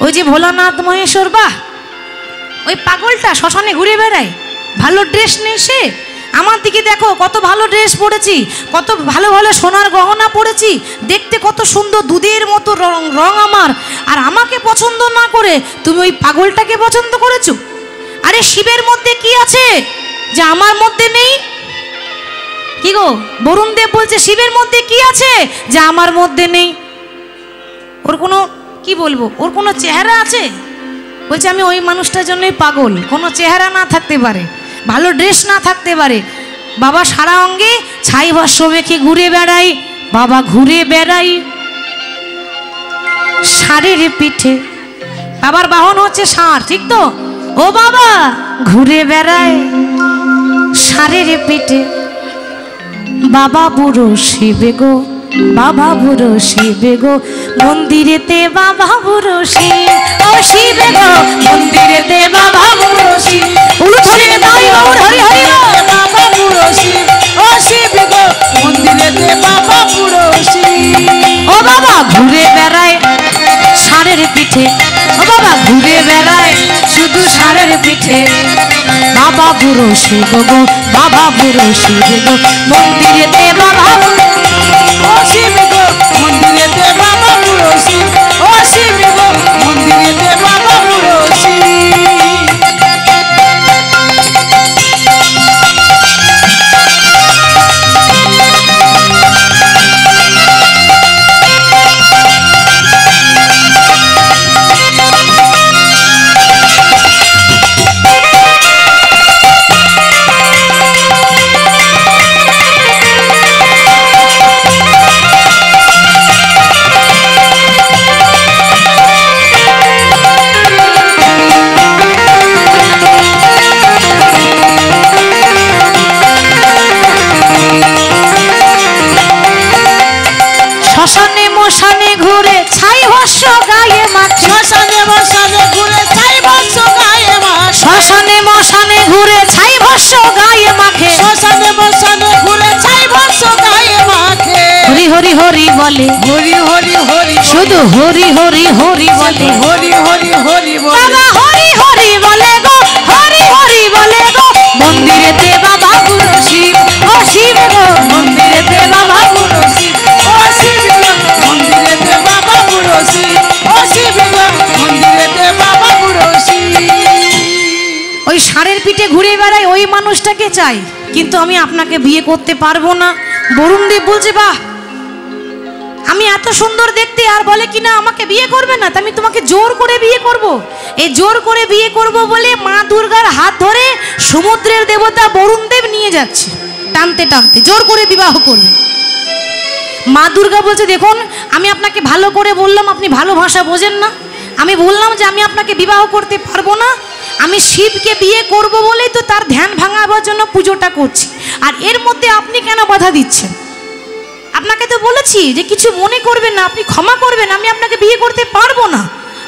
ওই যে ভোলানাথ মহেশ্বর, বাহ, ওই পাগলটা শ্মশানে ঘুরে বেড়ায়, ভালো ড্রেস নেই সে। আমার দিকে দেখো, কত ভালো ড্রেস পরেছি, কত ভালো ভালো সোনার গহনা পরেছি, দেখতে কত সুন্দর, দুধের মতো রং আমার। আর আমাকে পছন্দ না করে তুমি ওই পাগলটাকে পছন্দ করেছো। আরে শিবের মধ্যে কি আছে যা আমার মধ্যে নেই? কি গো, বরুণ দেব বলছে শিবের মধ্যে কি আছে যা আমার মধ্যে নেই? ওর কোনো, কি বলবো, ওর কোনো চেহারা আছে? বলছে আমি ওই মানুষটার জন্যই পাগল। কোনো চেহারা না থাকতে পারে, ভালো ড্রেস না থাকতে পারে, বাবা সারা অঙ্গে ছাই ভস্য মেখে ঘুরে বেড়াই, বাবা ঘুরে বেড়াই ষাঁড়ের পিঠে। বাবার বাহন হচ্ছে ষাঁড়, ঠিক তো? ও বাবা ঘুরে বেড়ায় ষাঁড়ের পিঠে। বাবা বুড়ো শিবে গো, বাবা বুড়ো শিবে গো, মন্দিরেতে বাবা বুড়ো শিব। ও শিবে গো, মন্দিরেতে বাবা বুড়ো শিব। উলুধ্বনি দাই গৌর হরি হরি বাবা বুড়ো শিব, ও শিব গো, মন্দিরেতে বাবা বুড়ো শিব। ও বাবা ঘুরে বেড়ায় ষাঁড়ের পিঠে, ও বাবা ঘুরে বেড়ায় শুধু ষাঁড়ের পিঠে। বাবা বুড়ো শিব গো, বাবা বুড়ো শিব গো, মন্দিরেতে বাবা ও শিব গো, মন্দিরেতে বাবা বুড়ো শিব। ও শিব গো, মন্দিরেতে বাবা বুড়ো শিব। শ্মশানে মশানে ঘুরে ছাই ভস্য গায়ে মাখে, শ্মশানে মশানে ঘুরে ছাই ভস্য গায়ে মাখে। শ্মশানে মশানে ঘুরে ছাই ভস্য গায়ে মাখে। শ্মশানে মশানে ঘুরে ছাই ভস্য গায়ে মাখে। হরি হরি হরি বলে, হরি হরি হরি শুধু হরি হরি হরি বলে। হরি হরি হরি বলে। বাবা হরি হরি বলে গো, হরি হরি বলে গো, মন্দিরেতে বাবা বুড়ো শিব। ও শিব গো, মন্দিরেতে বাবা বুড়ো শিব। ও শিব গো, মন্দিরেতে বাবা বুড়ো শিব। ও শিব গো, মন্দিরেতে বাবা বুড়ো শিব। ওই ষাঁড়ের পিঠে ঘুরে বেড়ায় ওই মানুষটাকে চাই, কিন্তু আমি আপনাকে বিয়ে করতে পারবো না। বরুণ দেব বলছে বাহ, আমি এত সুন্দর দেখতে, আর বলে কিনা আমাকে বিয়ে করবে না, তা আমি তোমাকে জোর করে বিয়ে করব। এই জোর করে বিয়ে করব বলে মা দুর্গার হাত ধরে সমুদ্রের দেবতা বরুণ দেব নিয়ে যাচ্ছে, টানতে টানতে জোর করে বিবাহ করবে। মা দুর্গা বলছে দেখুন, আমি আপনাকে ভালো করে বললাম, আপনি ভালো ভাষা বোঝেন না। আমি বললাম যে আমি আপনাকে বিবাহ করতে পারবো না, আমি শিবকে বিয়ে করব বলেই তো তার ধ্যান ভাঙাবার জন্য পুজোটা করছি, আর এর মধ্যে আপনি কেন বাধা দিচ্ছেন? আপনাকে তো বলেছি যে কিছু মনে করবেন না, আপনি ক্ষমা করবেন, আমি আপনাকে বিয়ে করতে পারবো না,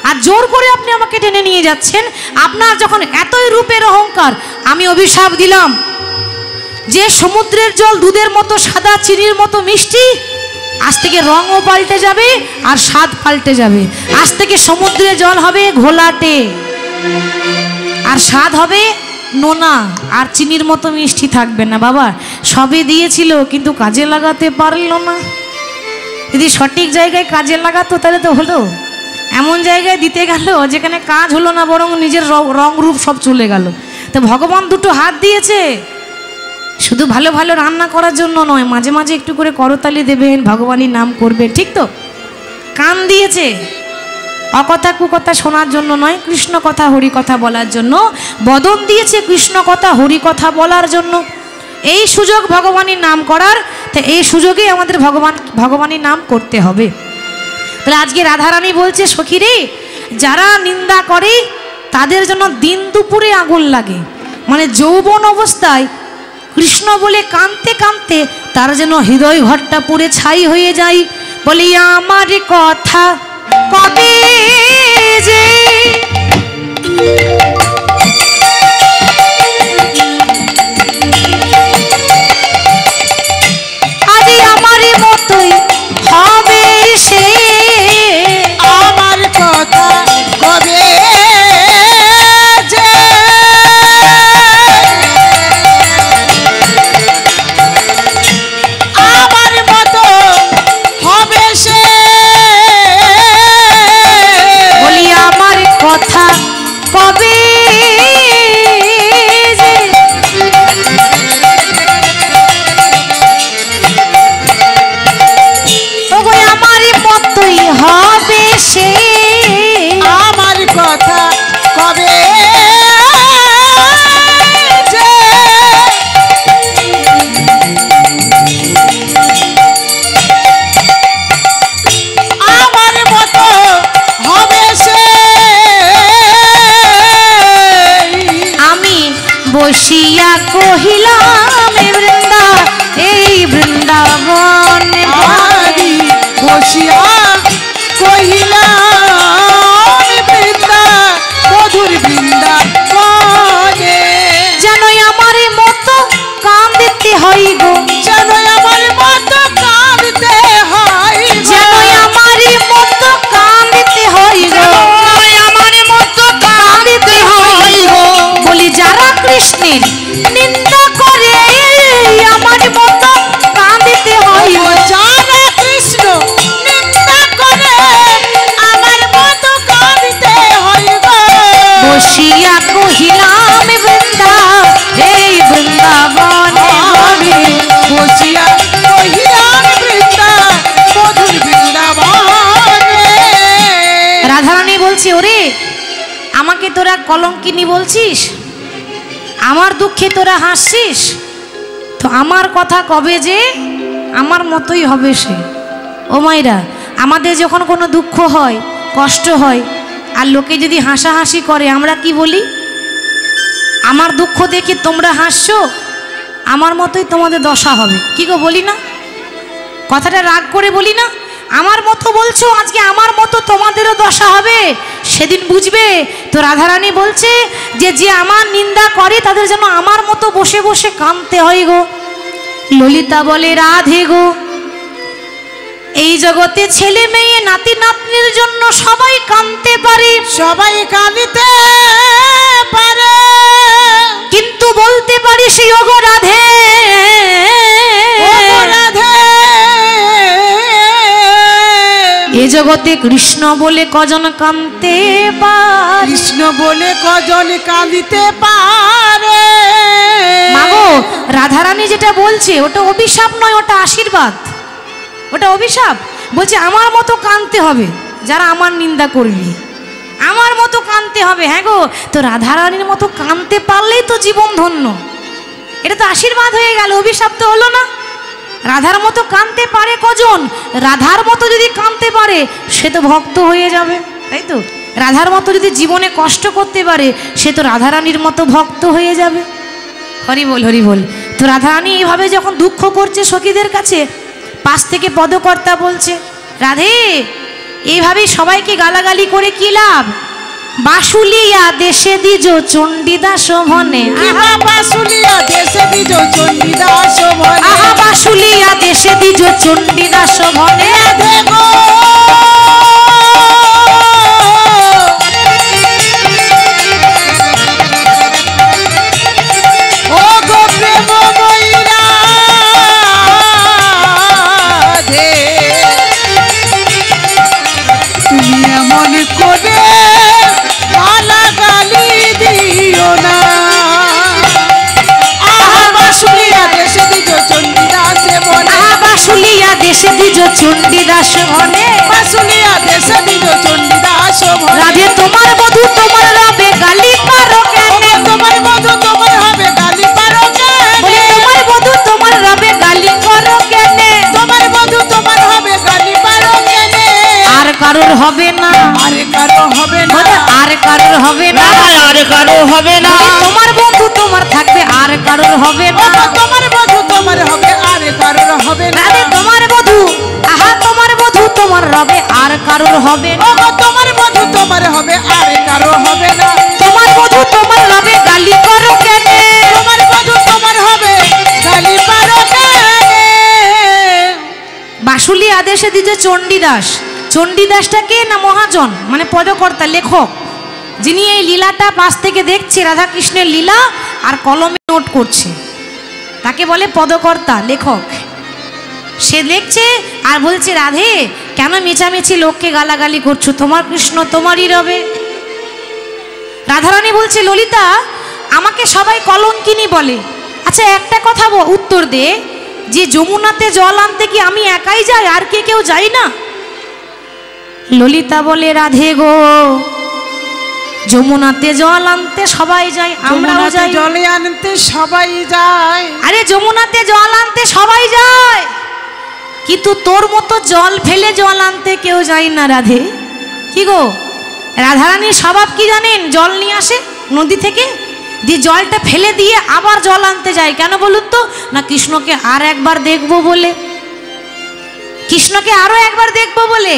আর জোর করে আপনি আমাকে টেনে নিয়ে যাচ্ছেন। আপনার যখন এতই রূপের অহংকার, আমি অভিশাপ দিলাম যে সমুদ্রের জল দুধের মতো সাদা, চিনির মতো মিষ্টি, আজ থেকে রঙও পাল্টে যাবে আর স্বাদ পাল্টে যাবে। আজ থেকে সমুদ্রের জল হবে ঘোলাটে, আর স্বাদ হবে নোনা, আর চিনির মতো মিষ্টি থাকবে না। বাবা সবে দিয়েছিল কিন্তু কাজে লাগাতে পারলো না। যদি সঠিক জায়গায় কাজে লাগাতো তাহলে তো হলো। এমন জায়গায় দিতে গেল যেখানে কাজ হলো না, বরং নিজের রং রূপ সব চলে গেল। তো ভগবান দুটো হাত দিয়েছে, শুধু ভালো ভালো রান্না করার জন্য নয়, মাঝে মাঝে একটু করে করতালি দেবেন, ভগবানের নাম করবেন, ঠিক তো? কান দিয়েছে অকথা কুকথা শোনার জন্য নয়, কৃষ্ণ কথা হরি কথা বলার জন্য। বদন দিয়েছে কৃষ্ণ কথা হরি কথা বলার জন্য। এই সুযোগ ভগবানের নাম করার, তো এই সুযোগেই আমাদের ভগবানের নাম করতে হবে। তাহলে আজকে রাধারানী বলছে সখী রে, যারা নিন্দা করে তাদের জন্য দিন দুপুরে আগুন লাগে, মানে যৌবন অবস্থায় কৃষ্ণ বলে কাঁদতে কাঁদতে তার যেন হৃদয় ঘরটা পুড়ে ছাই হয়ে যায়। বলি আমার কথা কবে যে আজ আমার মতোই হবে সে, আমার কথা বসিয়া কহিলাম এই বৃন্দাবনে আরি বসিয়া কহিলাম বৃন্দা মধুর বৃন্দাবনে যেন আমার মতো কাঁদিতে হই গো যেন আমার মতো কাঁদতে হয় যেন আমার মতো কাঁদিতে হই গো আমার মতো কাঁদতে হয় গো বলি যারা কৃষ্ণের নিন্দা করে আমার মতো কাঁদিতে হই গো যারা কৃষ্ণ নিন্দা করে আমার মতো কাঁদতে হয় গো বসিয়া কহিলাম বৃন্দা এই বৃন্দাবনে আমি বসিয়া কহিলাম বৃন্দা মধুর বৃন্দাবনে রাধারানী বলছে ওরে আমাকে তোরা কলঙ্কিনী বলছিস আমার দুঃখে তোরা হাসছিস তো আমার কথা কবে যে আমার মতোই হবে সে ও মাইরা আমাদের যখন কোনো দুঃখ হয় কষ্ট হয় আর লোকে যদি হাসাহাসি করে আমরা কি বলি আমার দুঃখ দেখে তোমরা হাসছো আমার মতোই তোমাদের দশা হবে কি গো বলি না কথাটা রাগ করে বলি না আমার মতো বলছো আজকে আমার মতো তোমাদেরও দশা হবে সেদিন বুঝবে তো রাধারানী বলছে যে আমার নিন্দা করে তাদের যেন আমার মতো বসে বসে কাঁদতে হয় গো ললিতা বলে রাধে গো এই জগতে ছেলে মেয়ে নাতি নাতনির জন্য সবাই কাঁদতে পারে সবাই কাঁদিতে পারে কিন্তু বলতে পারি সেই ওগো রাধে ও রাধে এ জগতে কৃষ্ণ বলে কজন কাঁদতে পারে কৃষ্ণ বলে কজন কাঁদিতে পারে মাগো রাধারানী যেটা বলছে ওটা অভিশাপ নয় ওটা আশীর্বাদ ওটা অভিশাপ বলছে আমার মতো কাঁদতে হবে যারা আমার নিন্দা করবি আমার মতো কাঁদতে হবে হ্যাঁ গো তো রাধারানীর মতো কাঁদতে পারলেই তো জীবন ধন্য এটা তো আশীর্বাদ হয়ে গেল অভিশাপ তো হলো না রাধার মতো কাঁদতে পারে কজন রাধার মতো যদি কাঁদতে পারে সে তো ভক্ত হয়ে যাবে তাই তো রাধার মতো যদি জীবনে কষ্ট করতে পারে সে তো রাধারানীর মতো ভক্ত হয়ে যাবে হরি বল তো রাধারানী এইভাবে যখন দুঃখ করছে সখীদের কাছে পাশ থেকে পদকর্তা বলছে রাধে এইভাবেই সবাইকে গালাগালি করে কি লাভ বাসুলিয়া দেশে দিজ চণ্ডীদাস ভনে আহা বাসুলিয়া দেশে দিজ চণ্ডীদাস ভনে আহা বাসুলিয়া দেশে দিজ চণ্ডীদাস ভনে রাধে গো ও গো প্রেম ময়রা রাধে তুমি এমন করে গালাগালি দিও না আহা বাসুলিয়া দেশে দিজ চণ্ডীদাস ভনে আহা বাসুলিয়া দেশে দিজ চণ্ডীদাস ভনে বাসুলিয়া দেশে দিজ চণ্ডীদাস ভনে রাধে তোমার বধূ তোমার রবে গালি পারো কেনে তোমার বধূ তোমার হবে গালি পারো বলে তোমার বধূ তোমার রবে গালি করো কেনে তোমার বধূ তোমার হবে গালি পারো কেনে আর কারোর হবে না আরে কারো হবে না বলে আর কারোর হবে না আর কারো হবে না বলে তোমার বন্ধু তোমার থাকবে আর কারোর হবে না তোমার বধূ তোমার হবে আরে কারোর হবে না রাধে তোমার বধূ আহা তোমার বধূ তোমার রবে আর কারোর হবে না তোমার বধূ তোমার হবে আরে কারো হবে না তোমার বধূ তোমার রবে গালি করো কেনে তোমার বধূ তোমার হবে গালি পারো কেনে বাসুলি আদেশে দিতে চণ্ডীদাস চণ্ডীদাসটা কে না মহাজন মানে পদকর্তা লেখক যিনি এই লীলাটা পাশ থেকে দেখছে রাধাকৃষ্ণের লীলা আর কলমে নোট করছে তাকে বলে পদকর্তা লেখক সে দেখছে আর বলছে রাধে কেন মেচামেচি লোককে গালাগালি করছো তোমার কৃষ্ণ তোমারই রবে রাধারানী বলছে ললিতা আমাকে সবাই কলঙ্কিনী বলে আচ্ছা একটা কথা উত্তর দে যে যমুনাতে জল আনতে কি আমি একাই যাই আর কে কেউ যাই না ললিতা বলে রাধে গো যমুনাতে জল আনতে সবাই যায় আমরাও যাই জলে আনতে সবাই যায় আরে যমুনাতে জল আনতে সবাই যায় কিন্তু তোর মতো জল ফেলে জল আনতে কেউ যায় না রাধে কি গো রাধারানীর স্বভাব কি জানেন জল নিয়ে আসে নদী থেকে দিয়ে জলটা ফেলে দিয়ে আবার জল আনতে যায়, কেন বলুন তো? না কৃষ্ণকে আর একবার দেখবো বলে, কৃষ্ণকে আরো একবার দেখবো বলে।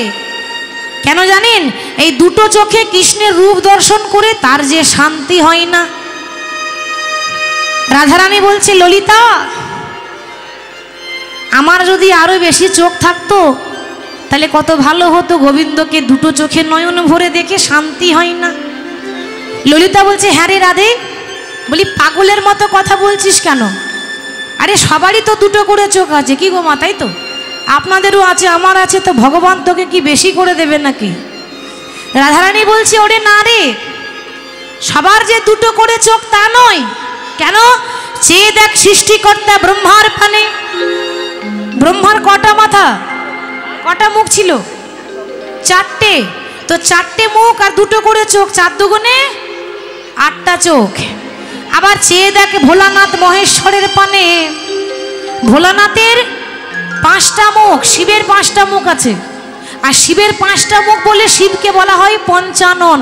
কেন জানেন? এই দুটো চোখে কৃষ্ণের রূপ দর্শন করে তার যে শান্তি হয় না। রাধারানী বলছে, ললিতা আমার যদি আরো বেশি চোখ থাকতো তাহলে কত ভালো হতো, গোবিন্দকে দুটো চোখে নয়ন ভরে দেখে শান্তি হয় না। ললিতা বলছে, হ্যাঁ রে রাধে। বলি, পাগলের মতো কথা বলছিস কেন? আরে সবারই তো দুটো করে চোখ আছে, কি গো মা? তাই তো আপনাদেরও আছে, আমার আছে, তো ভগবান তোকে কি বেশি করে দেবে নাকি? রাধারানী বলছে, ওরে না রে, সবার যে দুটো করে চোখ তা নয়। কেন? চেয়ে দেখ সৃষ্টিকর্তা ব্রহ্মার পানে। ব্রহ্মার কটা মাথা, কটা মুখ ছিল? চারটে। তো চারটে মুখ আর দুটো করে চোখ, 4 দুগুণে 8টা চোখ। আবার চেয়ে দেখ ভোলানাথ মহেশ্বরের পানে। ভোলানাথের 5টা মুখ, শিবের 5টা মুখ আছে। আর শিবের 5টা মুখ বলে শিবকে বলা হয় পঞ্চানন।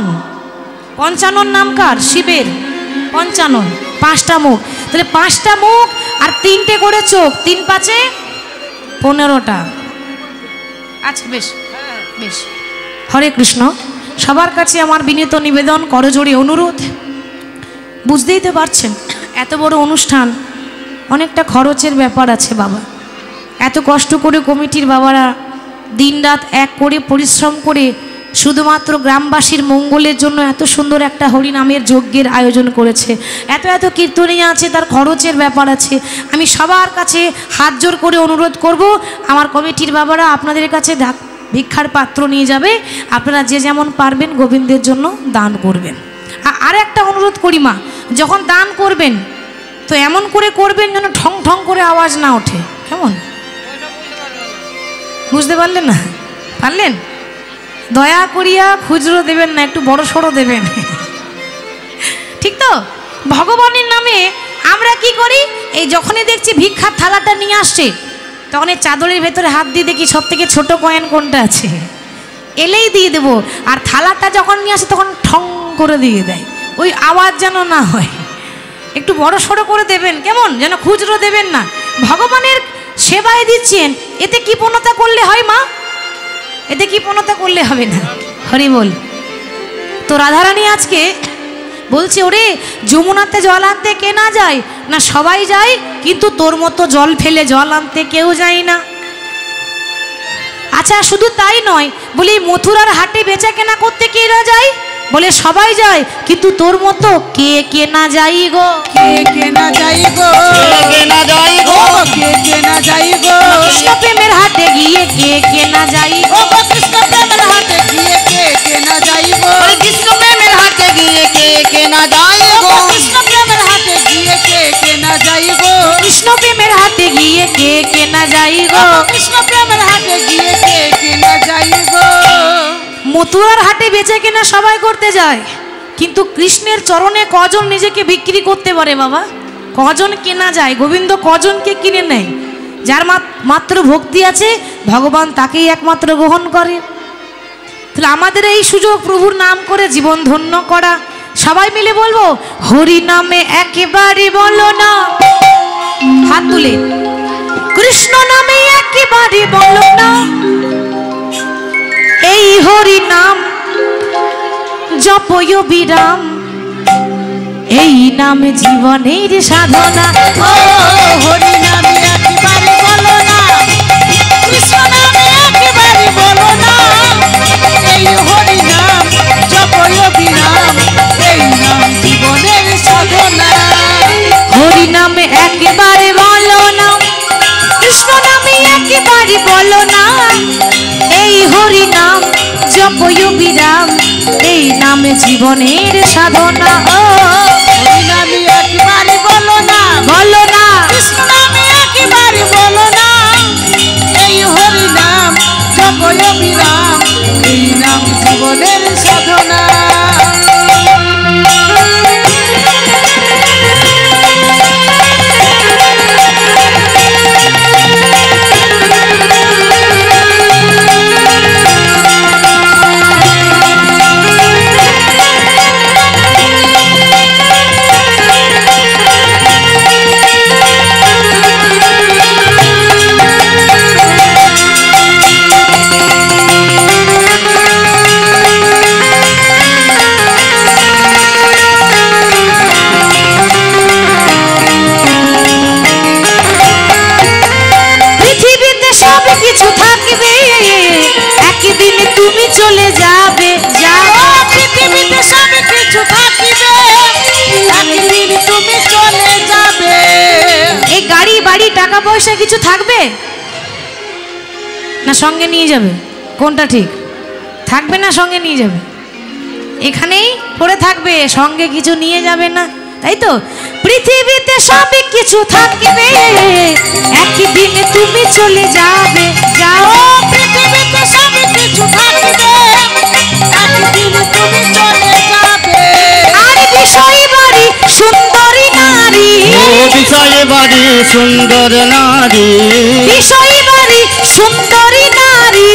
পঞ্চানন নাম কার? শিবের। পঞ্চানন, 5টা মুখ। তাহলে 5টা মুখ আর 3টে করে চোখ, 3 5 15টা। আচ্ছা বেশ বেশ। হরে কৃষ্ণ। সবার কাছে আমার বিনীত নিবেদন, করজোড়ে অনুরোধ, বুঝতেই তো পারছেন এত বড় অনুষ্ঠান, অনেকটা খরচের ব্যাপার আছে বাবা। এত কষ্ট করে কমিটির বাবারা দিনরাত এক করে পরিশ্রম করে শুধুমাত্র গ্রামবাসীর মঙ্গলের জন্য এত সুন্দর একটা হরিনামের যজ্ঞের আয়োজন করেছে। এত এত কীর্তনীয় আছে, তার খরচের ব্যাপার আছে। আমি সবার কাছে হাত জোর করে অনুরোধ করব, আমার কমিটির বাবারা আপনাদের কাছে ভিক্ষার পাত্র নিয়ে যাবে, আপনারা যে যেমন পারবেন গোবিন্দের জন্য দান করবেন। আর একটা অনুরোধ করি মা, যখন দান করবেন তো এমন করে করবেন যেন ঠং ঠং করে আওয়াজ না ওঠে। কেমন? বুঝতে পারলেন না? পারলেন? দয়া করিয়া খুচরো দেবেন না, একটু বড় সড়ো দেবেন, ঠিক তো? ভগবানের নামে আমরা কি করি, এই যখনই দেখছি ভিক্ষার থালাটা নিয়ে আসছে তখন এই চাদরের ভেতরে হাত দিয়ে দেখি সব থেকে ছোট কয়েন কোনটা আছে, এলেই দিয়ে দেবো। আর থালাটা যখন নিয়ে আসে তখন ঠং করে দিয়ে দেয়, ওই আওয়াজ যেন না হয়। একটু বড় সড়ো করে দেবেন, কেমন? যেন খুচরো দেবেন না। ভগবানের সেবায় দিচ্ছেন, এতে কি পূর্ণতা করলে হয় মা? এতে কি পূর্ণতা করলে হবে না? হরি বল। তো রাধারানী আজকে বলছে, ওরে যমুনাতে জল আনতে কে না যায়? না সবাই যায়, কিন্তু তোর মতো জল ফেলে জল আনতে কেউ যায় না। আচ্ছা শুধু তাই নয়, বলি মথুরার হাটে বেচা কেনা করতে কে না যায়? বলে সবাই যায়, কিন্তু তোর মতো কে কে না যাই গো? কে কে না যাই গো? কে না যাই গো? কে কে না যাই গো? কৃষ্ণ প্রেমের হাটে গিয়ে কে কে না যাই গো? কৃষ্ণ প্রেমের হাটে গিয়ে কে কে না যাই গো? কৃষ্ণ প্রেমের হাটে গিয়ে কে কে না যাই গো? কৃষ্ণ প্রেমের হাটে গিয়ে কে কে না যাই গো? কৃষ্ণ প্রেমের হাটে গিয়ে কে কে না যাই গো? কৃষ্ণ প্রেমের হাটে গিয়ে কে কে না যাই গো? মথুরার হাটে বেচে কেনা সবাই করতে যায়, কিন্তু কৃষ্ণের চরণে কজন নিজেকে বিক্রি করতে পারে বাবা? কজন কেনা যায়? গোবিন্দ কজনকে কিনে নেয়? যার মাত্র ভক্তি আছে ভগবান তাকেই একমাত্র গ্রহণ করে। তাহলে আমাদের এই সুযোগ প্রভুর নাম করে জীবন ধন্য করা। সবাই মিলে বলবো, হরি নামে একেবারে বলো না, হাত তুলে, কৃষ্ণ নামে একেবারে বলো না, এই হরি নাম জপয় বিরাম, এই নাম জীবনের সাধনা। ও হরি নামে একেবারে বলো না, কৃষ্ণ নামে একেবারে বলো না, এই হরি নাম জপয় বিরাম, এই নাম জীবনের সাধনা। হরি নামে একেবারে বলো না, কৃষ্ণ নামে একেবারে বলো না, এই হরি নাম জপয় বিরাম, এই নাম জীবনের সাধনা। ও হরি নামে একেবারে বলো না, বলো না, কৃষ্ণ নামে একেবারে বলো না, এই হরি নাম জপয় বিরাম, এই নাম জীবনের সাধনা। বাড়ি টাকা পয়সা কিছু থাকবে না সঙ্গে নিয়ে যাবে? কোনটা ঠিক? থাকবে না সঙ্গে নিয়ে যাবে? এখানেই পড়ে থাকবে, সঙ্গে কিছু নিয়ে যাবে না, তাই তো? পৃথিবীতে সব কিছু থাকবে, একদিন তুমি চলে যাবে। যাও, পৃথিবীতে সব কিছু থাকবে, একদিন তুমি চলে যাবে। আর বিষয় বাড়ি সুন্দরী নারী, ও বিষয় বাড়ি সুন্দর নারী, বিষয় বাড়ি সুন্দরী নারী,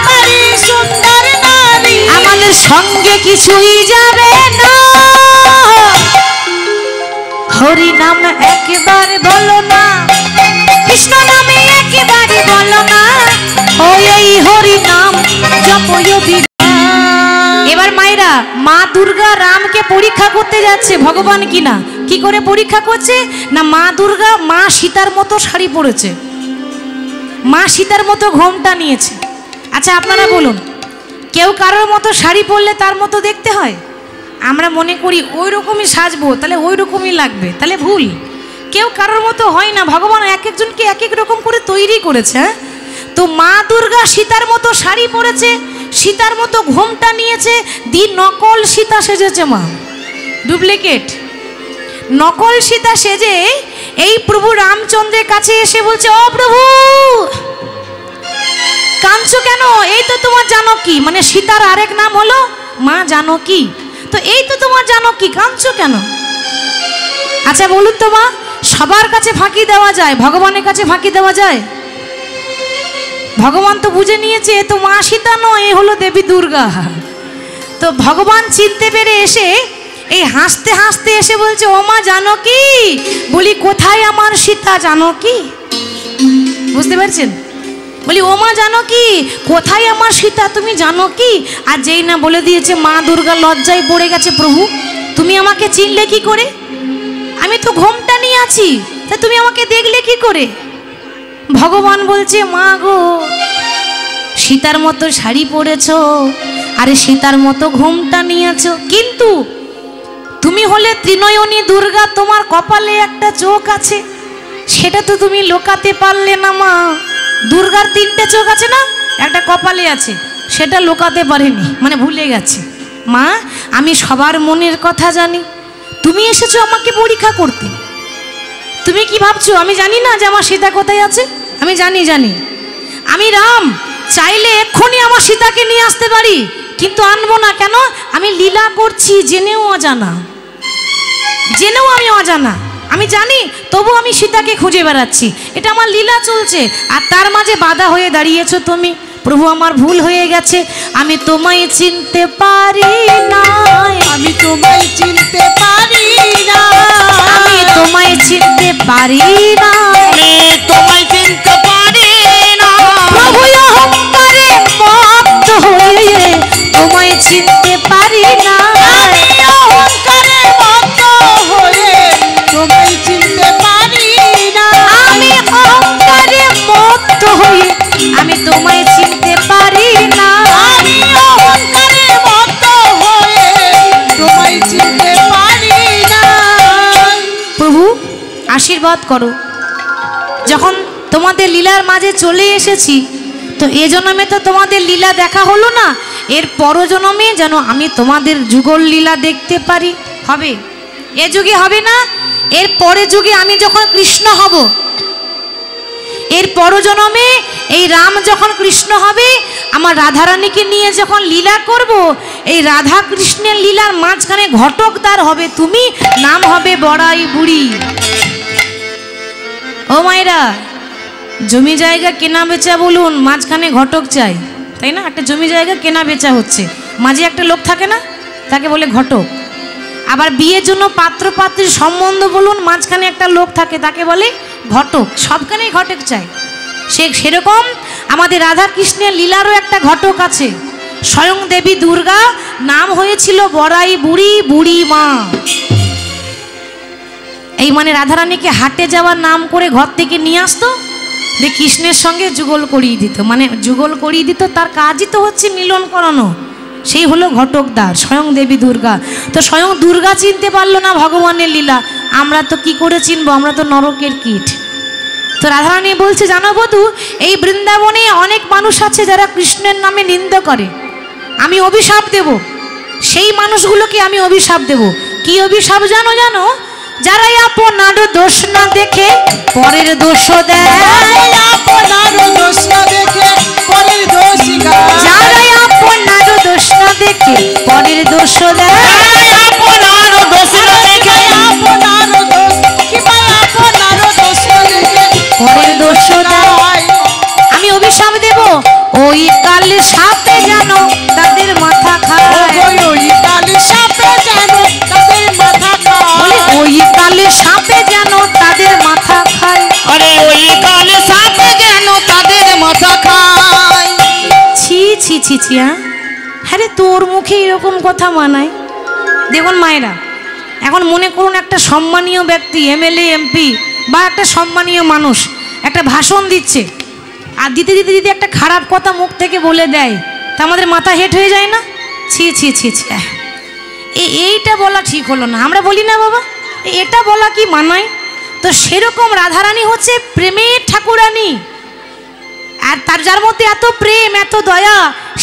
বাড়ি সুন্দর নারী, আমাদের সঙ্গে কিছুই যাবে না। হরি নাম একবার বলো না, কৃষ্ণ নামে একেবারে বলো না, ওই এই হরি নাম জপয় বিরাম। এবার মায়েরা, মা দুর্গা রামকে পরীক্ষা করতে যাচ্ছে ভগবান কিনা। কি করে পরীক্ষা করছে না, মা দুর্গা মা সীতার মতো শাড়ি পরেছে, মা সীতার মতো ঘোমটা নিয়েছে। আচ্ছা আপনারা বলুন, কেউ কারোর মতো শাড়ি পরলে তার মতো দেখতে হয়? আমরা মনে করি ওই রকমই সাজবো, তাহলে ওই রকমই লাগবে, তাহলে ভুল। কেউ কারোর মতো হয় না, ভগবান এক একজনকে এক এক রকম করে তৈরি করেছে। হ্যাঁ, তো মা দুর্গা সীতার মতো শাড়ি পরেছে, সীতার মতো ঘোমটা নিয়েছে, নকল সীতা সেজেছে মা, ডুপ্লিকেট নকল সীতা সেজে এই প্রভু রামচন্দ্রের কাছে এসে বলছে, ও প্রভু কাঁদছো কেন? এই তো তোমার জানকী, মানে সীতার আরেক নাম হলো মা জানকী। তো এই তো তোমার জানকী, কাঁদছো কেন? আচ্ছা বলুন তো মা, সবার কাছে ফাঁকি দেওয়া যায়, ভগবানের কাছে ফাঁকি দেওয়া যায়? ভগবান তো বুঝে নিয়েছে এ তো মা সীতা নয়, এ হলো দেবী দুর্গা। তো ভগবান চিনতে পেরে এসে এই হাসতে হাসতে এসে বলছে, ও মা জানকী। বলি কোথায় আমার সীতা জানকী? বুঝতে পারছেন? বলি ও মা জানকী, কোথায় আমার সীতা তুমি জানো কি? আর যেই না বলে দিয়েছে, মা দুর্গা লজ্জায় পড়ে গেছে, প্রভু তুমি আমাকে চিনলে কি করে? আমি তো ঘোমটা নিয়ে আছি, তা তুমি আমাকে দেখলে কি করে? ভগবান বলছে, মা গো সীতার মতো শাড়ি পরেছো, আরে সীতার মতো ঘোমটা নিয়েছো, কিন্তু তুমি হলে ত্রিনয়নী দুর্গা, তোমার কপালে একটা চোখ আছে, সেটা তো তুমি লোকাতে পারলে না মা। দুর্গার তিনটে চোখ আছে না, একটা কপালে আছে, সেটা লোকাতে পারেনি, মানে ভুলে গেছে। মা আমি সবার মনের কথা জানি, তুমি এসেছো আমাকে পরীক্ষা করতে। তুমি কি ভাবছো আমি জানি না যে আমার সীতা কোথায় আছে? আমি জানি, জানি। আমি রাম, চাইলে এক্ষুনি আমার সীতাকে নিয়ে আসতে পারি, কিন্তু আনবো না। কেন? আমি লীলা করছি, জেনেও অজানা, জেনেও আমি অজানা, আমি জানি, তবু আমি সীতাকে খুঁজে বেড়াচ্ছি, এটা আমার লীলা চলছে। আর তার মাঝে বাধা হয়ে দাঁড়িয়েছো তুমি। প্রভু আমার ভুল হয়ে গেছে, আমি তোমায় চিনতে পারি না, আমি তোমায় চিনতে পারি না, আমি তোমায় চিনতে পারি না, আমি তোমায় চিনতে পারি না। প্রভু অহংকারে মত্ত হয়ে তোমায় চিনতে পারি না, আমি অহংকারে মত্ত হয়ে তোমায় চিনতে পারি না, আমি অহংকারে মত্ত হয়ে আমি তোমায় চিনতে পারি না, আমি অহংকারে মত্ত হয়ে তোমায় চিনতে পারি না। প্রভু আশীর্বাদ করো, যখন তোমাদের লীলার মাঝে চলে এসেছি, তো এ জন্মে তো তোমাদের লীলা দেখা হলো না, এর পরজন্মে যেন আমি তোমাদের যুগল লীলা দেখতে পারি। হবে? এ যুগে হবে না, এর পরে যুগে আমি যখন কৃষ্ণ হব, এর পরজন্মে এই রাম যখন কৃষ্ণ হবে, আমার রাধারানীকে নিয়ে যখন লীলা করব, এই রাধা কৃষ্ণের লীলার মাঝখানে ঘটকদার হবে তুমি, নাম হবে বড়াই বুড়ি। ও মায়েরা, জমি জায়গা কেনা বেচা বলুন, মাঝখানে ঘটক চাই, তাই না? একটা জমি জায়গা কেনা বেচা হচ্ছে, মাঝে একটা লোক থাকে না, তাকে বলে ঘটক। আবার বিয়ের জন্য পাত্র পাত্রীর সম্বন্ধ বলুন, মাঝখানে একটা লোক থাকে, তাকে বলে ঘটক। সবখানেই ঘটক চাই। সেরকম আমাদের রাধা কৃষ্ণের লীলারও একটা ঘটক আছে, স্বয়ং দেবী দুর্গা, নাম হয়েছিল বড়াই বুড়ি, বুড়ি মা। এই মানে রাধারানীকে হাটে যাওয়ার নাম করে ঘর থেকে নিয়ে আসতো, যে কৃষ্ণের সঙ্গে যুগল করিয়ে দিত, মানে যুগল করিয়ে দিত, তার কাজই তো হচ্ছে মিলন করানো, সেই হলো ঘটকদার, স্বয়ং দেবী দুর্গা। তো স্বয়ং দুর্গা চিনতে পারলো না ভগবানের লীলা, আমরা তো কি করে চিনবো, আমরা তো নরকের কীট। তো রাধারানী বলছে, জানো বধূ, এই বৃন্দাবনে অনেক মানুষ আছে যারা কৃষ্ণের নামে নিন্দা করে, আমি অভিশাপ দেব সেই মানুষগুলোকে, আমি অভিশাপ দেব। কি অভিশাপ জানো? জানো, যারা আপনার দোষ না দেখে পরের দোষ দেয়, আপনার দোষ না দেখে পরের দোষ গায়, যারা আপনার দোষ না দেখে পরের দোষ দেয়, আপনার দোষ না দেখে আপনার দোষ কিংবা আপনার দোষ না দেখে পরের দোষ দেয়। গায়। আমি অভিশাপ দেব, ওই কালে সাপে যেন তাদের মাথা খায়, ওই কালে সাপে যেন তাদের মাথা বলে খায়। ওই কালে সাপে যেন তাদের মাথা খায়। আরে ওই কালে সাপে যেন তাদের মাথা খায়। ছি ছি ছি ছি, হ্যাঁ রে, তোর মুখে এরকম কথা মানায়? দেখুন মায়েরা, এখন মনে করুন একটা সম্মানীয় ব্যক্তি, এমএলএ এমপি বা একটা সম্মানীয় মানুষ একটা ভাষণ দিচ্ছে, আর দিতে দিতে দিতে একটা খারাপ কথা মুখ থেকে বলে দেয়, তা আমাদের মাথা হেট হয়ে যায় না? ছি ছি ছি ছি, এইটা বলা ঠিক হলো না। আমরা বলি না বাবা, এটা বলা কি মানায়? তো সেরকম রাধারানী হচ্ছে প্রেমের ঠাকুরানী, আর তার যার মধ্যে এত প্রেম এত দয়া,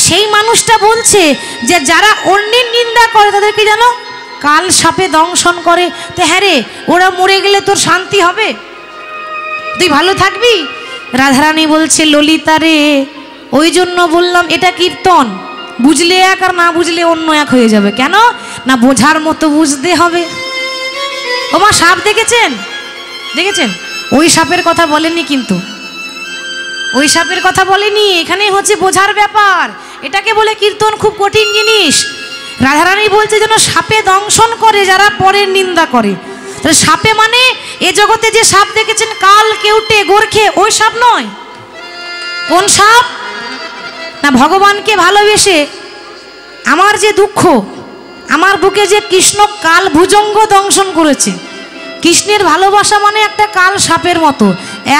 সেই মানুষটা বলছে যে যারা অন্যের নিন্দা করে তাদেরকে জানো কাল সাপে দংশন করে। তো হ্যাঁ রে, ওরা মরে গেলে তোর শান্তি হবে? তুই ভালো থাকবি? রাধারানী বলছে, ললিতা রে, ওই জন্য বললাম এটা কীর্তন, বুঝলে এক আর না বুঝলে অন্য এক হয়ে যাবে। কেন না, বোঝার মতো বুঝতে হবে। ওমা, সাপ দেখেছেন? দেখেছেন? ওই সাপের কথা বলেনি, কিন্তু ওই সাপের কথা বলেনি, এখানে হচ্ছে বোঝার ব্যাপার। এটাকে বলে কীর্তন, খুব কঠিন জিনিস। রাধারানী বলছে যেন সাপে দংশন করে যারা পরের নিন্দা করে। তাহলে সাপে মানে এ জগতে যে সাপ দেখেছেন, কাল, কেউটে, গোরখে, ওই সাপ নয়। কোন সাপ? না, ভগবানকে ভালোবেসে আমার যে দুঃখ, আমার বুকে যে কৃষ্ণ কাল ভুজঙ্গ দংশন করেছে। কৃষ্ণের ভালোবাসা মানে একটা কাল সাপের মতো,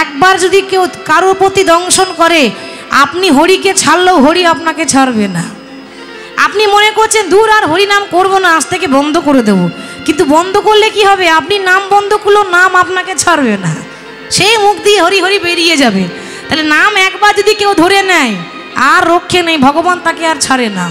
একবার যদি কেউ কারোর প্রতি দংশন করে, আপনি হরিকে ছাড়লেও হরি আপনাকে ছাড়বে না। আপনি মনে করছেন দূর আর হরি নাম করবো না, আজ থেকে বন্ধ করে দেব, কিন্তু বন্ধ করলে কি হবে? আপনি নাম বন্ধ করলেও নাম আপনাকে ছাড়বে না, সেই মুখ দিয়ে হরি হরি বেরিয়ে যাবে। তাহলে নাম একবার যদি কেউ ধরে নেয় আর রক্ষে নেই, ভগবান তাকে আর ছাড়ে না।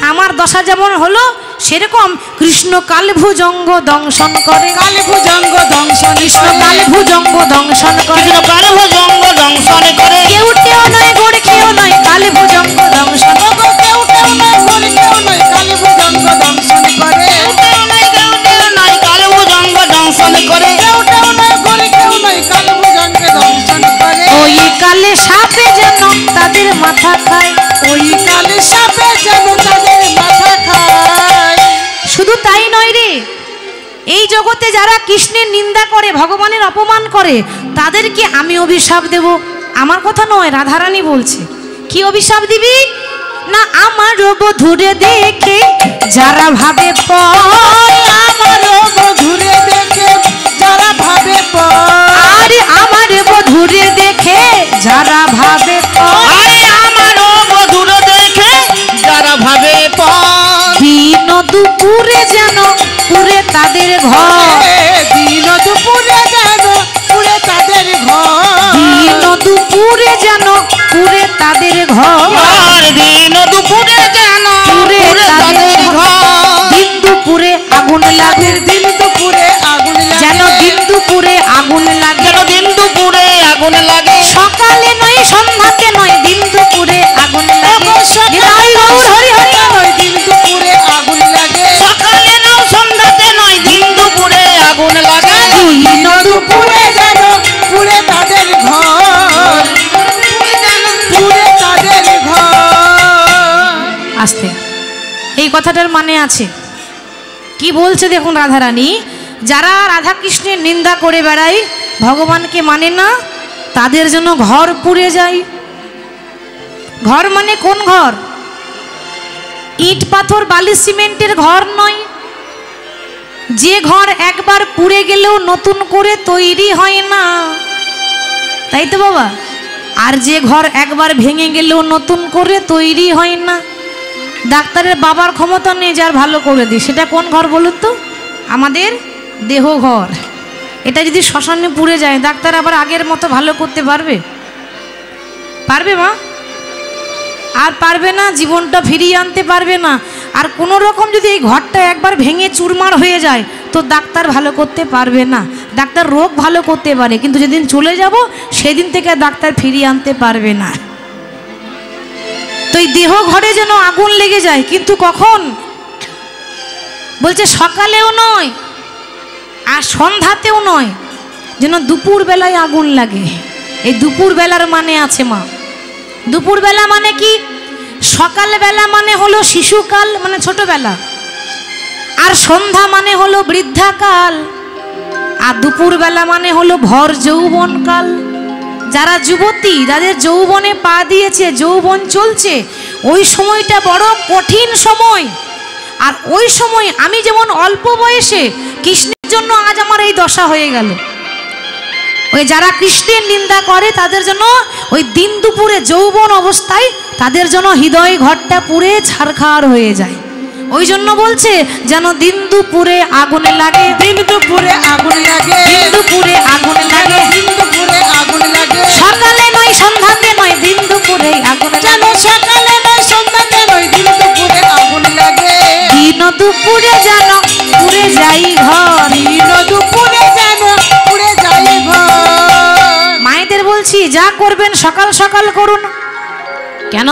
আমার দশা যেমন হলো সেরকম কৃষ্ণ কালভুজঙ্গ দংশন করে, কালভুজঙ্গ দংশন কৃষ্ণ কালভুজঙ্গ দংশন করে, কৃষ্ণ কালভুজঙ্গ দংশন করে, কেউটেও নয় গোরখেও নয় কালভুজঙ্গ দংশন করে, কেউ কেউ নয় ঘুরে কেউ নয় কালভুজঙ্গ দংশন করে, কেউ নাই কালভুজঙ্গ দংশন করে, কেউ কেউ নয় ঘুরে কেউ নয় কালভুজঙ্গ দংশন করে। ওই কালে সাপে যেন তাদের মাথা খায়, ওই কালে সাপে যেন তাদের মাথা খায়। শুধু তাই নয় রে, এই জগতে যারা কৃষ্ণের নিন্দা করে, ভগবানের অপমান করে, তাদেরকে আমি অভিশাপ দেব। আমার কথা নয়, রাধারানী বলছে। কি অভিশাপ দিবি? না, আমার বধূরে দেখে যারা ভাবে পর, আমার বধূরে দেখে যারা ভাবে পর, আরে আমার বধূরে দেখে যারা ভাবে পর, আরে আমারও মধুর দেখে যারা ভাবে পর, দিন দুপুরে যেন পুরে তাদের ঘর, দিন দুপুরে যেন পুরে তাদের ঘর, দিন দুপুরে যেন পুরে তাদের ঘর, আর দিন দুপুরে যেন পুরে পুরে তাদের ঘর, দিন দুপুরে আগুন লাগে, দিন দুপুরে আগুন যেন লাগে, দিন দুপুরে আগুন লাগে, যেন দিন দুপুরে আগুন লাগে, সকালে নয় সন্ধ্যাতে নয় দিন দুপুরে আগুন লাগে। নিতাই গৌর হরি হরি। ওই দিন দুপুরে আগুন লাগে, সকালে নাও সন্ধ্যাতে নয় দিন দুপুরে আগুন লাগে, দিন দুপুরে যেন পুরে তাদের ঘর, পুরে তাদের ঘর। আস্তে, এই কথাটার মানে আছে। কি বলছে দেখুন রাধারানী, যারা রাধা কৃষ্ণের নিন্দা করে বেড়ায়, ভগবানকে মানে না, তাদের জন্য ঘর পুড়ে যায়। ঘর মানে কোন ঘর? ইট পাথর বালি সিমেন্টের ঘর নয়, যে ঘর একবার পুড়ে গেলেও নতুন করে তৈরি হয় না, তাই তো বাবা? আর যে ঘর একবার ভেঙে গেলেও নতুন করে তৈরি হয় না। ডাক্তারের বাবার ক্ষমতা নেই যার ভালো করে দিই, সেটা কোন ঘর বলুন তো? আমাদের দেহ ঘর। এটা যদি শ্মশানে পুড়ে যায়, ডাক্তার আবার আগের মতো ভালো করতে পারবে? পারবে মা? আর পারবে না, জীবনটা ফিরিয়ে আনতে পারবে না। আর কোনো রকম যদি এই ঘরটা একবার ভেঙে চুরমার হয়ে যায় তো ডাক্তার ভালো করতে পারবে না। ডাক্তার রোগ ভালো করতে পারে, কিন্তু যেদিন চলে যাব সেদিন থেকে ডাক্তার ফিরিয়ে আনতে পারবে না। তো এই দেহ ঘরে যেন আগুন লেগে যায়, কিন্তু কখন? বলছে সকালেও নয় আর সন্ধ্যাতেও নয়, যেন দুপুর বেলায় আগুন লাগে। এই দুপুর বেলার মানে আছে মা। দুপুর বেলা মানে কি? সকালবেলা মানে হলো শিশুকাল, মানে ছোটবেলা, আর সন্ধ্যা মানে হলো বৃদ্ধাকাল, আর দুপুরবেলা মানে হলো ভর যৌবনকাল। যারা যুবতী, যাদের যৌবনে পা দিয়েছে, যৌবন চলছে, ওই সময়টা বড় কঠিন সময়। আর ওই সময় আমি যেমন অল্প বয়সে কৃষ্ণের জন্য আজ আমার এই দশা হয়ে গেল, ওই যারা কৃষ্ণের নিন্দা করে তাদের জন্য ওই দিন দুপুরে যৌবন অবস্থায় তাদের জন্য হৃদয় ঘরটা পুড়ে ছারখার হয়ে যায়। ওই জন্য বলছে যেন দিন দুপুরে আগুন লাগে, দিন দুপুরে আগুন লাগে, দিন দুপুরে আগুন লাগে, দিন দুপুরে আগুন লাগে, সকালে নয় সন্ধ্যাতে নয়, দিন দুপুরে আগুন যেন লাগে, সকালে নয় সন্ধ্যাতে নয়, দিন দুপুরে আগুন লাগে, দিন দুপুরে যেন পুড়ে যাই ঘর, দিন দুপুরে যেন পুড়ে যাই ঘর। মায়েদের বলছি যা করবেন সকাল সকাল করুন। কেন?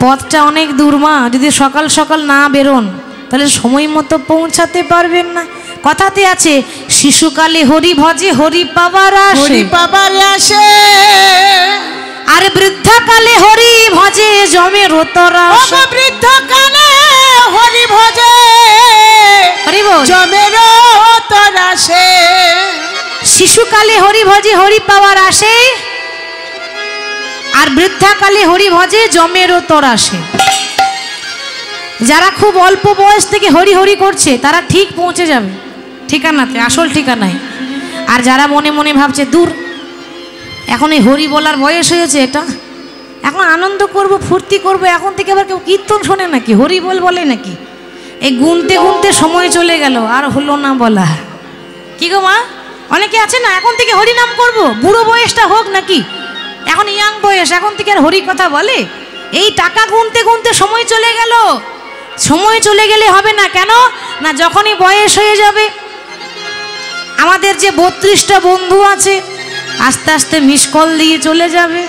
পথটা অনেক দূর মা, যদি সকাল সকাল না বেরোন তাহলে সময় মতো পৌঁছাতে পারবেন না। কথাতে আছে শিশুকালে হরি ভজে হরি পাবার আসে, হরি পাবার আসে, আর বৃদ্ধাকালে হরি ভজে জমে রতরা আসে। বৃদ্ধকালে হরি ভজে হরি বল। জমের তোর আসে, শিশুকালে হরি ভজে হরি পাওয়ার আসে, আর বৃদ্ধাকালে হরি ভজে জমেরও তর আসে। যারা খুব অল্প বয়স থেকে হরি হরি করছে তারা ঠিক পৌঁছে যাবে ঠিকানাতে, আসল ঠিকানায়। আর যারা মনে মনে ভাবছে দূর, এখন এই হরি বলার বয়স হয়েছে, এটা এখন আনন্দ করব ফুর্তি করব, এখন থেকে আবার কেউ কীর্তন শোনে নাকি, হরি বল বলে নাকি? এই গুনতে গুনতে সময় চলে গেল, আর হলো না বলা। কি গো মা? অনেকে আছে না এখন থেকে হরি নাম করব, বুড়ো বয়সটা হোক নাকি, এখন ইয়াং বয়স, এখন থেকে আর হরি কথা বলে? এই টাকা গুনতে গুনতে সময় চলে গেল। সময় চলে গেলে হবে না, কেন না যখনই বয়স হয়ে যাবে, আমাদের যে 32টা বন্ধু আছে আস্তে আস্তে মিস কল দিয়ে চলে যাবে।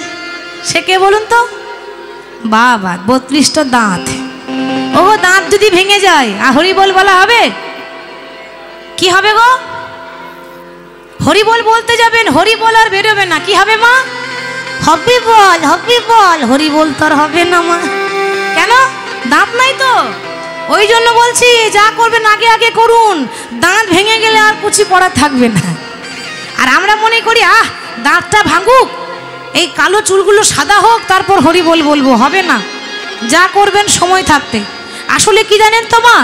সে কে বলুন তো? বাবা 32টা দাঁত, ও দাঁত যদি ভেঙে যায় আর হরি বল বলা হবে? কি হবে গো? হরি বল বলতে যাবেন, হরি বল আর বেরোবে না, কি হবে মা? হবি বল হবি বল, হরি বল তো আর হবে না মা। কেন? দাঁত নাই তো। ওই জন্য বলছি যা করবেন আগে আগে করুন, দাঁত ভেঙে গেলে আর কুচি পড়া থাকবে না। আর আমরা মনে করি দাঁতটা ভাঙুক, এই কালো চুলগুলো সাদা হোক, তারপর হরি বল বলবো, হবে না। যা করবেন সময় থাকতে। আসলে কি জানেন তো মা,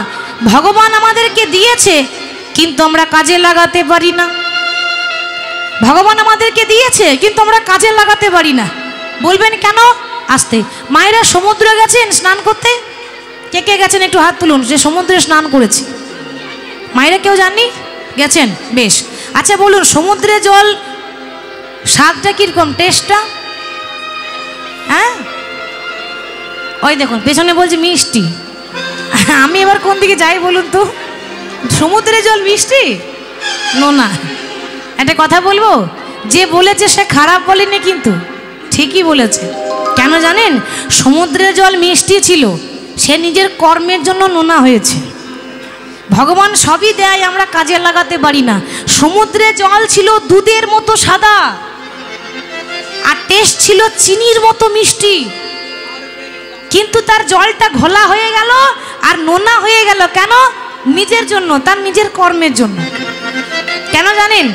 ভগবান আমাদেরকে দিয়েছে কিন্তু আমরা কাজে লাগাতে পারি না। ভগবান আমাদেরকে দিয়েছে কিন্তু আমরা কাজে লাগাতে পারি না। বলবেন কেন? আসতে মায়েরা সমুদ্রে গেছেন স্নান করতে? কে কে গেছেন একটু হাত তুলুন যে সমুদ্রে স্নান করেছি। মায়েরা কেউ জাননি? গেছেন, বেশ। আচ্ছা বলুন, সমুদ্রে জল স্বাদটা কিরকম, টেস্টটা? হ্যাঁ, ওই দেখুন পেছনে বলছে মিষ্টি। আমি এবার কোন দিকে যাই বলুন তো? সমুদ্রে জল মিষ্টি নোনা। একটা কথা বলবো, যে বলেছে সে খারাপ বলেনি, কিন্তু ঠিকই বলেছে। কেন জানেন? সমুদ্রের জল মিষ্টি ছিল, সে নিজের কর্মের জন্য নোনা হয়েছে। ভগবান সবই দেয়, আমরা কাজে লাগাতে পারি না। সমুদ্রের জল ছিল দুধের মতো সাদা, আর টেস্ট ছিল চিনির মতো মিষ্টি, কিন্তু তার জলটা ঘোলা হয়ে গেল আর নোনা হয়ে গেল। কেন? নিজের জন্য, তার নিজের কর্মের জন্য। কেন জানেন?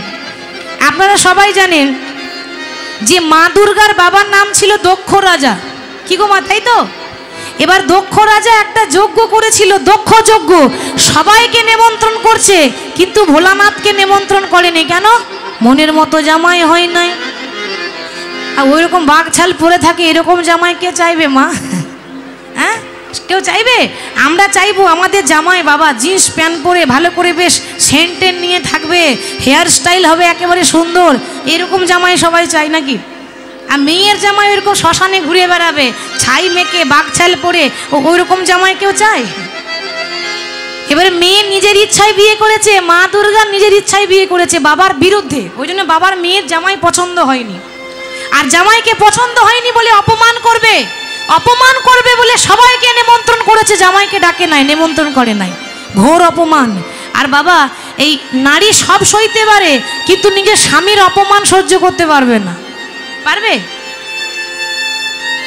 আপনারা সবাই জানেন যে মা দুর্গার বাবার নাম ছিল দক্ষ রাজা। কি গো মা, তাই তো? এবার দক্ষ রাজা একটা যজ্ঞ করেছিল, দক্ষ যজ্ঞ, সবাইকে নিমন্ত্রণ করছে, কিন্তু ভোলানাথকে নিমন্ত্রণ করেনি। কেন? মনের মতো জামাই হয় নাই। আর ওই রকম বাঘ ছাল পরে থাকে, এরকম জামাই কে চাইবে মা? হ্যাঁ, কেউ চাইবে? আমরা চাইবো আমাদের জামাই বাবা জিন্স প্যান্ট পরে ভালো করে বেশ সেন্টেন নিয়ে থাকবে, হেয়ার স্টাইল হবে একেবারে সুন্দর, এরকম জামাই সবাই চাই নাকি? আর মেয়ের জামাই ওইরকম শ্মশানে ঘুরে বেড়াবে, ছাই মেকে বাঘছাল পরে, ওইরকম জামাই কেউ চায়? এবারে মেয়ে নিজের ইচ্ছায় বিয়ে করেছে, মা দুর্গা নিজের ইচ্ছায় বিয়ে করেছে বাবার বিরুদ্ধে, ওই জন্য বাবার মেয়ের জামাই পছন্দ হয়নি। আর জামাইকে পছন্দ হয়নি বলে অপমান করবে, অপমান করবে বলে সবাইকে নিমন্ত্রণ করেছে, জামাইকে ডাকে নাই, নিমন্ত্রণ করে নাই, ঘোর অপমান। আর বাবা এই নারী সব সইতে পারে, কিন্তু নিজের স্বামীর অপমান সহ্য করতে পারবে না। পারবে?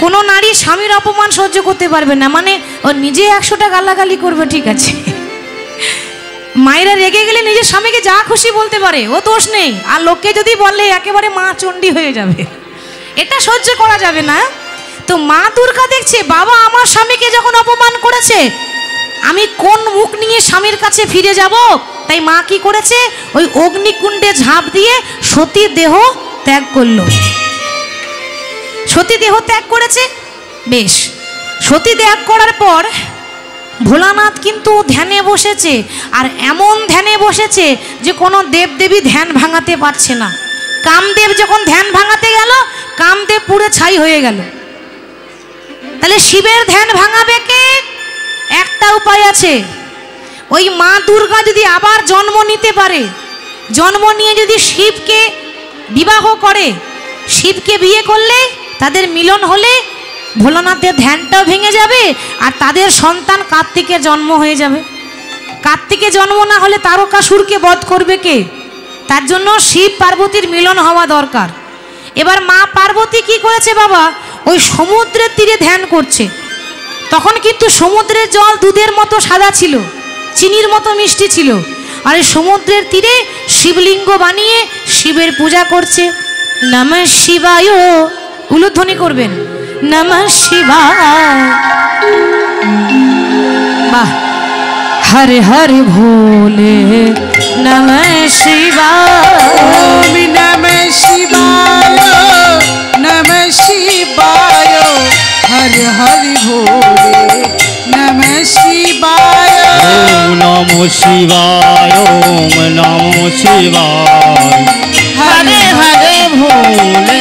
কোনো নারী স্বামীর অপমান সহ্য করতে পারবে না, মানে ও নিজে 100টা গালাগালি করবে, ঠিক আছে, মায়েরা রেগে গেলে নিজের স্বামীকে যা খুশি বলতে পারে, ও দোষ নেই। আর লোককে যদি বলে একেবারে মা চণ্ডী হয়ে যাবে, এটা সহ্য করা যাবে না। তো মা দুর্গা দেখছে বাবা আমার স্বামীকে যখন অপমান করেছে, আমি কোন মুখ নিয়ে স্বামীর কাছে ফিরে যাব? তাই মা কি করেছে, ওই অগ্নিকুণ্ডে ঝাঁপ দিয়ে সতী দেহ ত্যাগ করলো। সতী দেহ ত্যাগ করেছে, বেশ। সতী ত্যাগ করার পর ভোলানাথ কিন্তু ধ্যানে বসেছে, আর এমন ধ্যানে বসেছে যে কোনো দেবদেবী ধ্যান ভাঙাতে পারছে না। কামদেব যখন ধ্যান ভাঙাতে গেল, কামদেব পুরো ছাই হয়ে গেল। তাহলে শিবের ধ্যান ভাঙাবে কে? একটা উপায় আছে, ওই মা দুর্গা যদি আবার জন্ম নিতে পারে, জন্ম নিয়ে যদি শিবকে বিবাহ করে, শিবকে বিয়ে করলে, তাদের মিলন হলে ভোলানাথের ধ্যানটাও ভেঙে যাবে, আর তাদের সন্তান কার্তিকের জন্ম হয়ে যাবে। কার্তিকের জন্ম না হলে তারকাসুরকে বধ করবে কে? তার জন্য শিব পার্বতীর মিলন হওয়া দরকার। এবার মা পার্বতী কি করেছে বাবা, ওই সমুদ্রের তীরে ধ্যান করছে। তখন কিন্তু সমুদ্রের জল দুধের মতো সাদা ছিল, চিনির মতো মিষ্টি ছিল, আর এই সমুদ্রের তীরে শিবলিঙ্গ বানিয়ে শিবের পূজা করছে। নমঃ শিবায়, উলুধ্বনি করবেন, নমঃ শিবায়। বাহ, হরে হরে ভোলে নমঃ শিবায়, ওম নমঃ শিবায়, নমঃ শিবায়, হরে হরে ভোলে নমঃ শিবায়। ওম নমঃ শিবায়, ওম নমঃ শিবায়, হরে হরে ভোলে।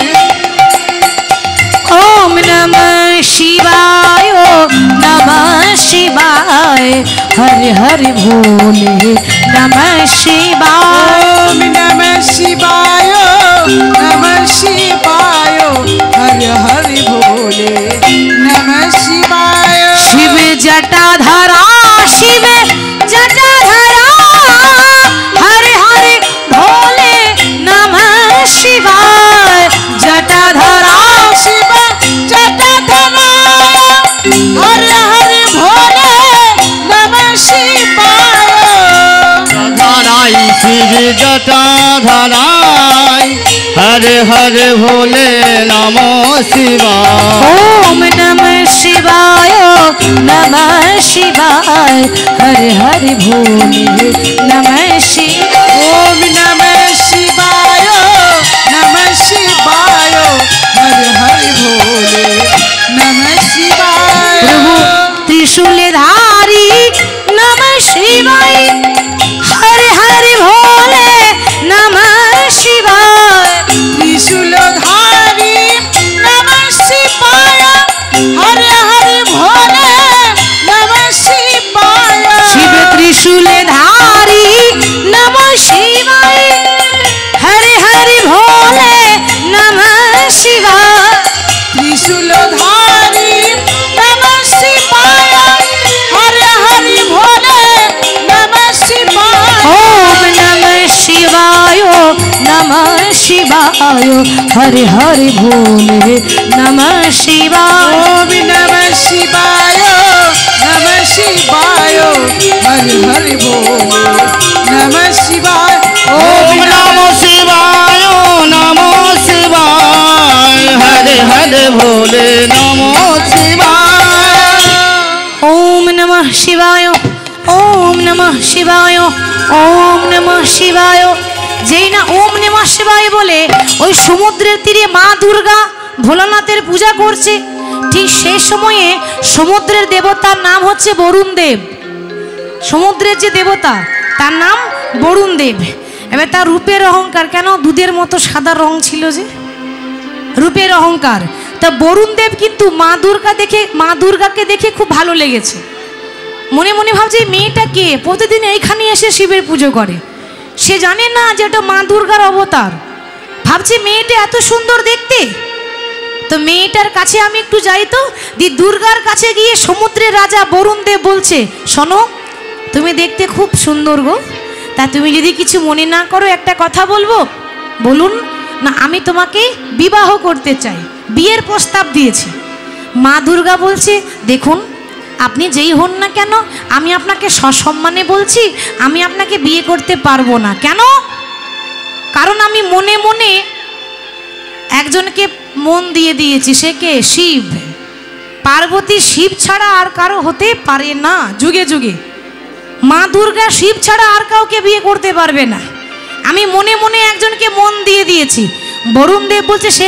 ওম নমঃ শিবায়, নমঃ শিবায়, হরে হরে ভোলে নমঃ শিবায়। ওম নমঃ শিবায়, নমঃ শিবায়, হরে হরে ভোলে নমঃ শিবায়। শিব জটাধারা, শিব জটাধারা, হরে হরে ভোলে নমঃ শিবায়। জটাধারা, শিব জটাধারা, হরে হরে ভোলে নমঃ শিবায়। ধারাই শিব জটাধারাই, হরে হরে ভোলে নমঃ শিবায়। ওম নমঃ শিবায়, নমঃ শিবায়, হরে হরে ভোলে নমঃ শিবায়। ওম নমঃ শিবায়, নমঃ শিবায়, হরে হরে ভোলে নমঃ শিবায়। প্রভু ত্রিশূলে ধারি নমঃ শিবায়, হরে হরে ভোলে নমঃ শিবায়। ত্রিশূলধারী নমঃ শিবায়, হরে হরে ভোলে নমঃ শিবায়। শিব ত্রিশূলে ধারি নমঃ শিবায়, হরে হরে ভোলে নমঃ শিবায়। ত্রিশূলধারী নমঃ শিবায়, হরে হরে ভোলে নমঃ শিবায়। ওম নমঃ শিবায়, নমঃ শিবায়, হরে হরে ভোলে নমঃ শিবায়। ওম নমঃ শিবায়, নমঃ শিবায়, হরে হরে ভোলে নমঃ শিবায়। ওম নমঃ শিবায়, নমঃ শিবায়, হরে হরে ভোলে নমঃ শিবায়। ওম নমঃ শিবায়, ওম নমঃ শিবায়, ওম নমঃ শিবায়। যেই না ওম নমঃ শিবায় বলে ওই সমুদ্রের তীরে মা দুর্গা ভোলানাথের পূজা করছে, ঠিক সেই সময়ে সমুদ্রের দেবতার নাম হচ্ছে বরুণ দেব। সমুদ্রের যে দেবতা তার নাম বরুণ দেব। এবার তার রূপের অহংকার, কেন দুধের মতো সাদা রং ছিল যে, রূপের অহংকার। তা বরুণ দেব কিন্তু মা দুর্গাকে দেখে খুব ভালো লেগেছে। মনে মনে ভাবছে মেয়েটা কে, প্রতিদিন এইখানে এসে শিবের পুজো করে। সে জানে না যে এটা মা দুর্গার অবতার। ভাবছে মেয়েটা এত সুন্দর দেখতে, তো মেয়েটার কাছে আমি একটু যাই তো। দুর্গার কাছে গিয়ে সমুদ্রের রাজা বরুণ দেব বলছে, শোনো তুমি দেখতে খুব সুন্দর গো, তা তুমি যদি কিছু মনে না করো একটা কথা বলবো। বলুন না। আমি তোমাকে বিবাহ করতে চাই, বিয়ের প্রস্তাব দিয়েছি। মা দুর্গা বলছে, দেখুন আপনি যেই হন না কেন, আমি আপনাকে সসম্মানে বলছি আমি আপনাকে বিয়ে করতে পারবো না। কেন? কারণ আমি মনে মনে একজনকে মন দিয়ে দিয়েছি। সে কে? শিব। পার্বতী শিব ছাড়া আর কারো হতে পারে না যুগে যুগে। মা দুর্গা শিব ছাড়া আর কাউকে বিয়ে করতে পারবে না। আমি মনে মনে একজনকে মন দিয়ে দিয়েছি। বরুণ দেব বলছে, সে